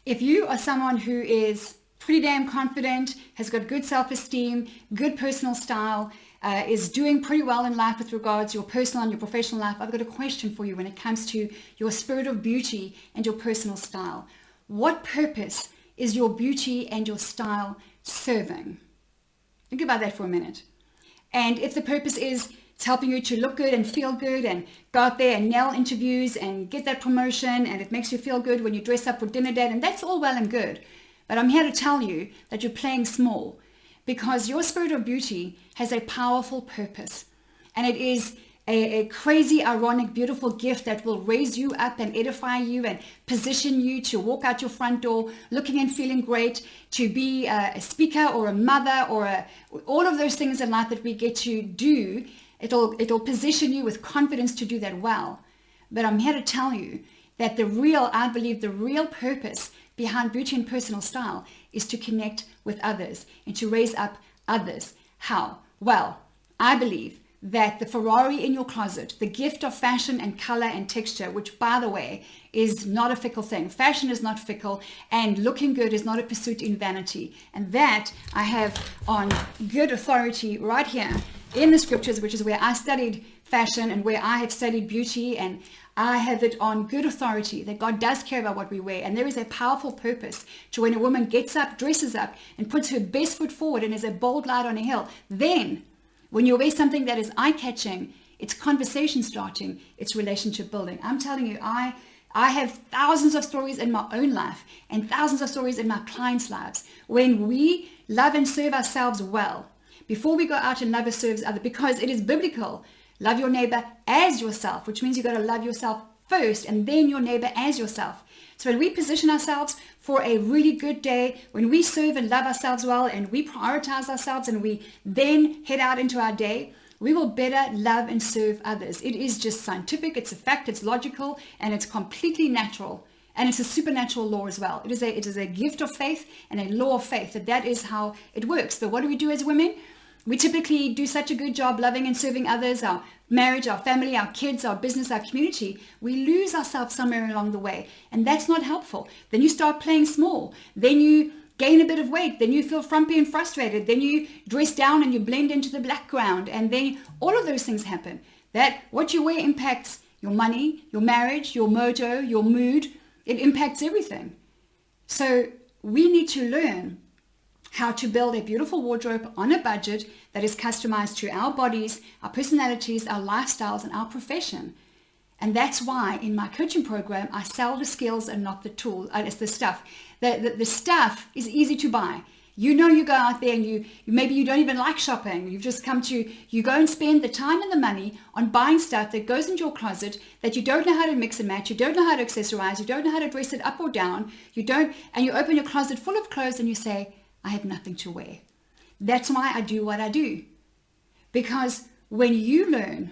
If you are someone who is pretty damn confident, has got good self-esteem, good personal style, is doing pretty well in life with regards to your personal and your professional life, I've got a question for you when it comes to your spirit of beauty and your personal style. What purpose is your beauty and your style serving? Think about that for a minute. And if the purpose is it's helping you to look good and feel good and go out there and nail interviews and get that promotion, and it makes you feel good when you dress up for dinner date, and that's all well and good. But I'm here to tell you that you're playing small, because your spirit of beauty has a powerful purpose. And it is a crazy, ironic, beautiful gift that will raise you up and edify you and position you to walk out your front door looking and feeling great, to be a speaker or a mother or all of those things in life that we get to do. It'll position you with confidence to do that well. But I'm here to tell you that I believe the real purpose behind beauty and personal style is to connect with others and to raise up others. How? Well, I believe that the Ferrari in your closet, the gift of fashion and color and texture, which by the way is not a fickle thing. Fashion is not fickle, and looking good is not a pursuit in vanity. And that I have on good authority right here in the scriptures, which is where I studied fashion and where I have studied beauty, and I have it on good authority that God does care about what we wear. And there is a powerful purpose to when a woman gets up, dresses up, and puts her best foot forward and is a bold light on a hill. Then when you wear something that is eye-catching, it's conversation starting, it's relationship building. I'm telling you, I have thousands of stories in my own life and thousands of stories in my clients' lives when we love and serve ourselves well before we go out and love and serve others, because it is biblical. Love your neighbor as yourself, which means you got to love yourself first and then your neighbor as yourself. So when we position ourselves for a really good day, when we serve and love ourselves well and we prioritize ourselves and we then head out into our day, we will better love and serve others. It is just scientific, it's a fact, it's logical, and it's completely natural. And it's a supernatural law as well. It is a gift of faith and a law of faith. That is how it works. But what do we do as women? We typically do such a good job loving and serving others, our marriage, our family, our kids, our business, our community. We lose ourselves somewhere along the way, and that's not helpful. Then you start playing small. Then you gain a bit of weight. Then you feel frumpy and frustrated. Then you dress down and you blend into the background, and then all of those things happen. That what you wear impacts your money, your marriage, your mojo, your mood. It impacts everything. So we need to learn how to build a beautiful wardrobe on a budget that is customized to our bodies, our personalities, our lifestyles, and our profession. And that's why in my coaching program, I sell the skills and not the tool. It's the stuff. The stuff is easy to buy. You know, you go out there and you maybe you don't even like shopping. You go and spend the time and the money on buying stuff that goes into your closet that you don't know how to mix and match. You don't know how to accessorize. You don't know how to dress it up or down. And you open your closet full of clothes and you say, I have nothing to wear. That's why I do what I do. Because when you learn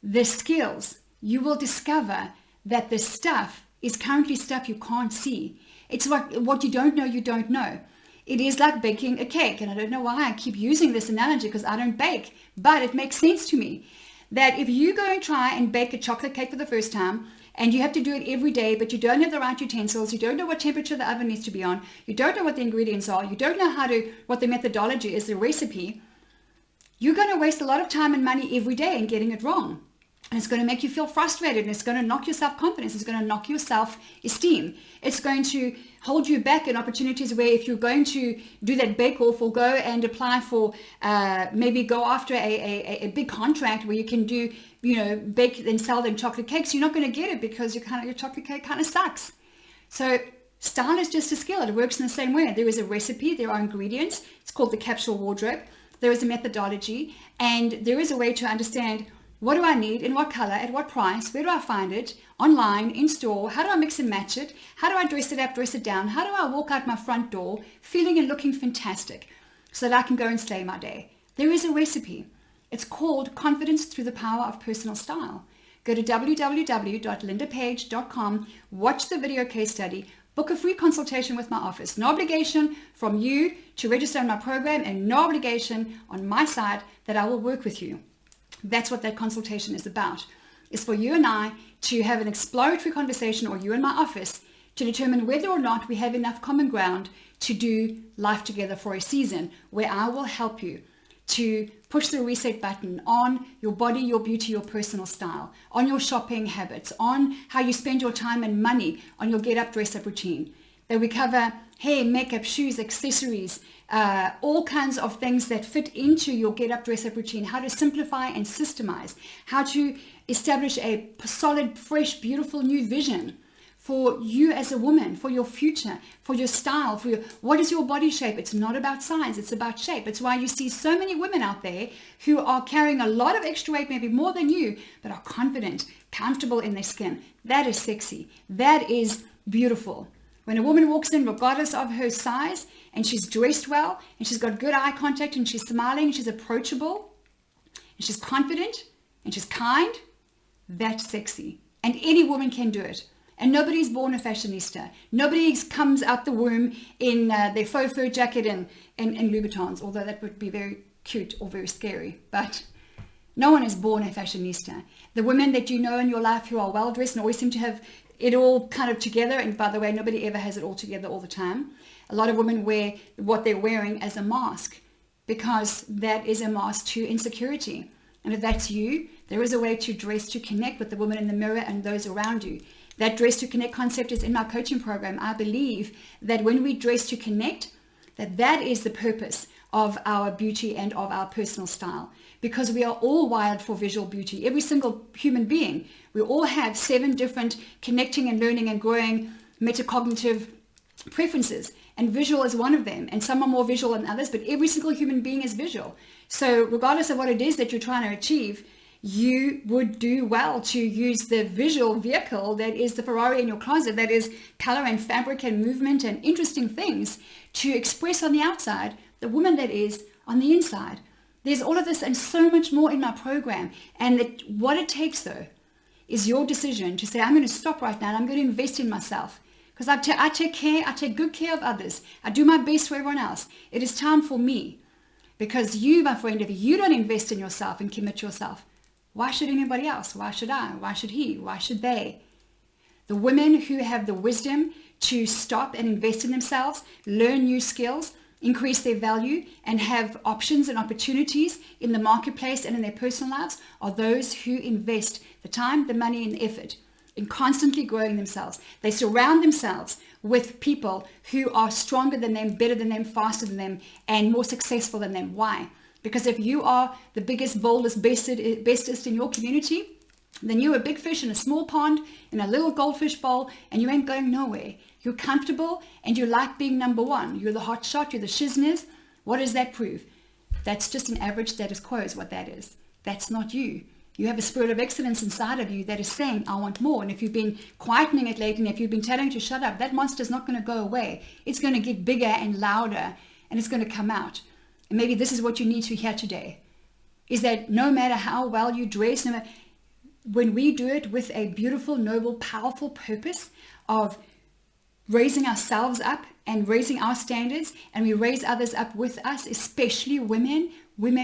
the skills, you will discover that the stuff is currently stuff you can't see. It's what you don't know, you don't know. It is like baking a cake. And I don't know why I keep using this analogy because I don't bake, but it makes sense to me that if you go and try and bake a chocolate cake for the first time, and you have to do it every day, but you don't have the right utensils, you don't know what temperature the oven needs to be on, you don't know what the ingredients are, you don't know what the methodology is, the recipe, you're going to waste a lot of time and money every day in getting it wrong. And it's going to make you feel frustrated, and it's going to knock your self-confidence, it's going to knock your self-esteem. It's going to hold you back in opportunities where if you're going to do that bake-off or go and apply for, maybe go after a big contract where you can do, bake and sell them chocolate cakes, you're not going to get it because your chocolate cake kind of sucks. So style is just a skill. It works in the same way. There is a recipe, there are ingredients. It's called the capsule wardrobe. There is a methodology, and there is a way to understand what do I need, in what color, at what price, where do I find it, online, in store, how do I mix and match it, how do I dress it up, dress it down, how do I walk out my front door feeling and looking fantastic so that I can go and slay my day. There is a recipe. It's called Confidence Through the Power of Personal Style. Go to www.lindapage.com, watch the video case study, book a free consultation with my office. No obligation from you to register in my program, and no obligation on my side that I will work with you. That's what that consultation is about, is for you and I to have an exploratory conversation, or you in my office, to determine whether or not we have enough common ground to do life together for a season, where I will help you to push the reset button on your body, your beauty, your personal style, on your shopping habits, on how you spend your time and money, on your get up, dress up routine. That we cover hair, makeup, shoes, accessories, all kinds of things that fit into your get up, dress up routine, how to simplify and systemize, how to establish a solid, fresh, beautiful new vision for you as a woman, for your future, for your style, for your, what is your body shape? It's not about size, it's about shape. It's why you see so many women out there who are carrying a lot of extra weight, maybe more than you, but are confident, comfortable in their skin. That is sexy. That is beautiful. When a woman walks in, regardless of her size, and she's dressed well, and she's got good eye contact, and she's smiling, and she's approachable, and she's confident, and she's kind, that's sexy. And any woman can do it. And nobody's born a fashionista. Nobody comes out the womb in their faux fur jacket and Louboutins, although that would be very cute or very scary. But no one is born a fashionista. The women that you know in your life who are well dressed and always seem to have it all kind of together, and by the way, nobody ever has it all together all the time. A lot of women wear what they're wearing as a mask, because that is a mask to insecurity. And if that's you, there is a way to dress to connect with the woman in the mirror and those around you. That dress to connect concept is in my coaching program. I believe that when we dress to connect, that is the purpose of our beauty and of our personal style, because we are all wired for visual beauty. Every single human being. We all have 7 different connecting and learning and growing metacognitive preferences, and visual is one of them. And some are more visual than others, but every single human being is visual. So regardless of what it is that you're trying to achieve, you would do well to use the visual vehicle that is the Ferrari in your closet, that is color and fabric and movement and interesting things, to express on the outside the woman that is on the inside. There's all of this and so much more in my program. And what it takes, though, is your decision to say, I'm going to stop right now and I'm going to invest in myself. Because I take good care of others. I do my best for everyone else. It is time for me. Because you, my friend, if you don't invest in yourself and commit yourself, why should anybody else? Why should I? Why should he? Why should they? The women who have the wisdom to stop and invest in themselves, learn new skills, increase their value, and have options and opportunities in the marketplace and in their personal lives are those who invest the time, the money, and the effort in constantly growing themselves. They surround themselves with people who are stronger than them, better than them, faster than them, and more successful than them. Why? Because if you are the biggest, boldest, bestest in your community, then you're a big fish in a small pond, in a little goldfish bowl, and you ain't going nowhere. You're comfortable and you like being number one. You're the hot shot, you're the shizness. What does that prove? That's just an average status quo is what that is. That's not you. You have a spirit of excellence inside of you that is saying, I want more. And if you've been quietening it lately, and if you've been telling it to shut up, that monster's not going to go away. It's going to get bigger and louder, and it's going to come out. And maybe this is what you need to hear today, is that no matter how well you dress, when we do it with a beautiful, noble, powerful purpose of raising ourselves up and raising our standards, and we raise others up with us, especially women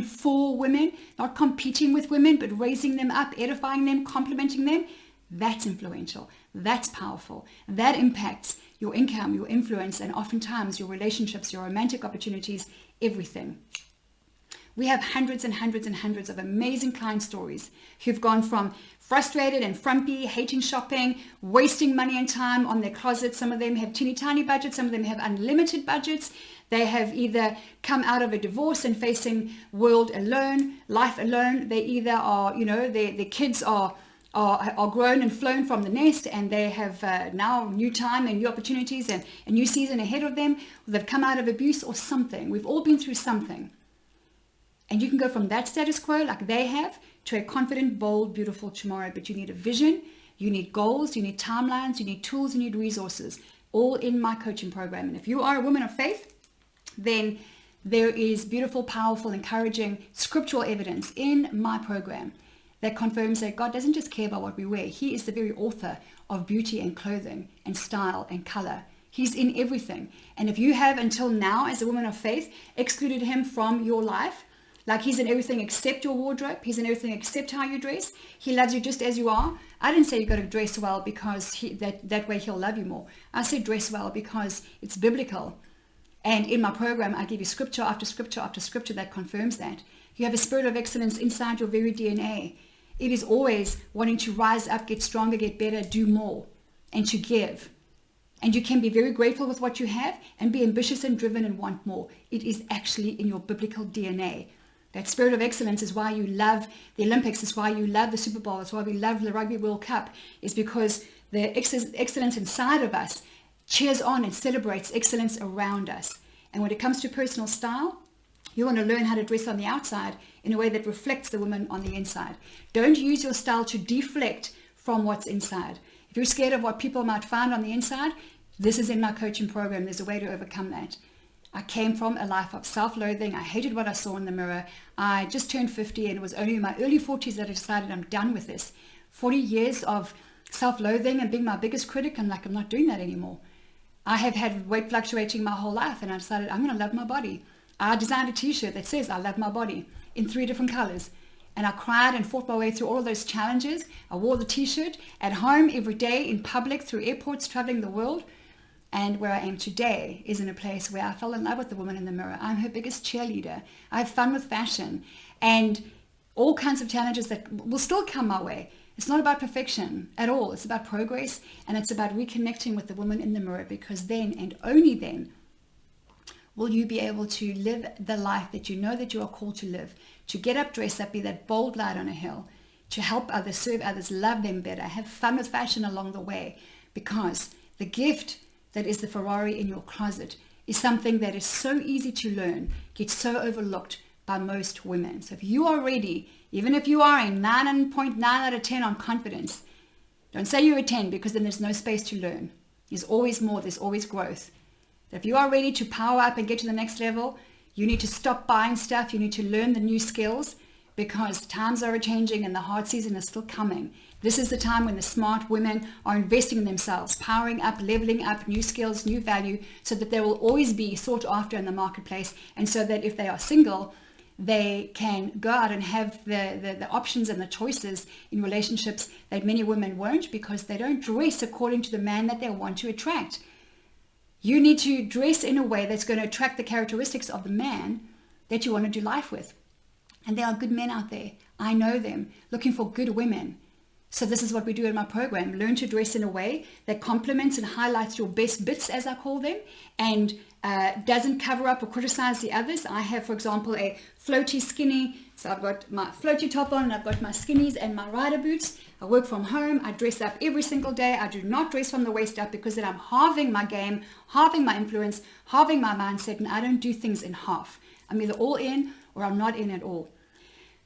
for women, not competing with women, but raising them up, edifying them, complimenting them, that's influential. That's powerful. That impacts your income, your influence, and oftentimes your relationships, your romantic opportunities, everything. We have hundreds and hundreds and hundreds of amazing client stories who've gone from frustrated and frumpy, hating shopping, wasting money and time on their closets. Some of them have teeny tiny budgets. Some of them have unlimited budgets. They have either come out of a divorce and facing world alone, life alone. They either are, their kids are grown and flown from the nest, and they have now new time and new opportunities and a new season ahead of them. They've come out of abuse or something. We've all been through something. And you can go from that status quo like they have to a confident, bold, beautiful tomorrow. But you need a vision, you need goals, you need timelines, you need tools, you need resources, all in my coaching program. And if you are a woman of faith, then there is beautiful, powerful, encouraging scriptural evidence in my program that confirms that God doesn't just care about what we wear. He is the very author of beauty and clothing and style and color. He's in everything. And if you have until now, as a woman of faith, excluded him from your life, Like he's in everything except your wardrobe. He's in everything except how you dress. He loves you just as you are. I didn't say you got to dress well because that way he'll love you more. I said dress well because it's biblical. And in my program, I give you scripture after scripture after scripture that confirms that. You have a spirit of excellence inside your very DNA. It is always wanting to rise up, get stronger, get better, do more, and to give. And you can be very grateful with what you have and be ambitious and driven and want more. It is actually in your biblical DNA. That spirit of excellence is why you love the Olympics. It's why you love the Super Bowl. It's why we love the Rugby World Cup. Is because the excellence inside of us cheers on and celebrates excellence around us. And when it comes to personal style, you want to learn how to dress on the outside in a way that reflects the woman on the inside. Don't use your style to deflect from what's inside. If you're scared of what people might find on the inside, this is in my coaching program. There's a way to overcome that. I came from a life of self-loathing. I hated what I saw in the mirror. I just turned 50 and it was only in my early 40s that I decided I'm done with this. 40 years of self-loathing and being my biggest critic. I'm not doing that anymore. I have had weight fluctuating my whole life and I decided I'm going to love my body. I designed a t-shirt that says I love my body in 3 different colors. And I cried and fought my way through all of those challenges. I wore the t-shirt at home every day, in public, through airports, traveling the world. And where I am today is in a place where I fell in love with the woman in the mirror. I'm her biggest cheerleader. I have fun with fashion and all kinds of challenges that will still come my way. It's not about perfection at all. It's about progress, and it's about reconnecting with the woman in the mirror, because then and only then will you be able to live the life that you know that you are called to live, to get up, dress up, be that bold light on a hill, to help others, serve others, love them better, have fun with fashion along the way, because the gift that is the Ferrari in your closet is something that is so easy to learn, gets so overlooked by most women. So if you are ready, even if you are a 9.9 out of 10 on confidence, don't say you're a 10, because then there's no space to learn. There's always more, there's always growth. If you are ready to power up and get to the next level, you need to stop buying stuff, you need to learn the new skills, because times are changing and the hard season is still coming. This is the time when the smart women are investing in themselves, powering up, leveling up, new skills, new value, so that they will always be sought after in the marketplace, and so that if they are single, they can go out and have the options and the choices in relationships that many women won't, because they don't dress according to the man that they want to attract. You need to dress in a way that's going to attract the characteristics of the man that you want to do life with. And there are good men out there. I know them, looking for good women. So this is what we do in my program. Learn to dress in a way that complements and highlights your best bits, as I call them, and doesn't cover up or criticize the others. I have, for example, a floaty skinny. So I've got my floaty top on, and I've got my skinnies and my rider boots. I work from home. I dress up every single day. I do not dress from the waist up, because then I'm halving my game, halving my influence, halving my mindset, and I don't do things in half. I'm either all in or I'm not in at all.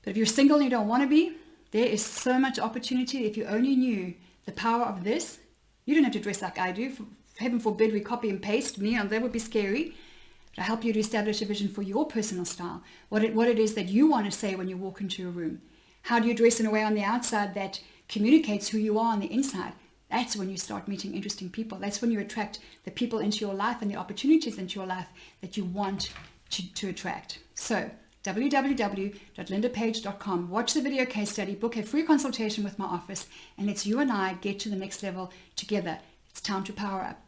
But if you're single and you don't want to be, there is so much opportunity. If you only knew the power of this, you don't have to dress like I do. Heaven forbid we copy and paste me, and that would be scary. But I help you to establish a vision for your personal style, what it is that you want to say when you walk into a room. How do you dress in a way on the outside that communicates who you are on the inside? That's when you start meeting interesting people. That's when you attract the people into your life and the opportunities into your life that you want to attract. So www.lindapage.com. Watch the video case study, book a free consultation with my office, and let's you and I get to the next level together. It's time to power up.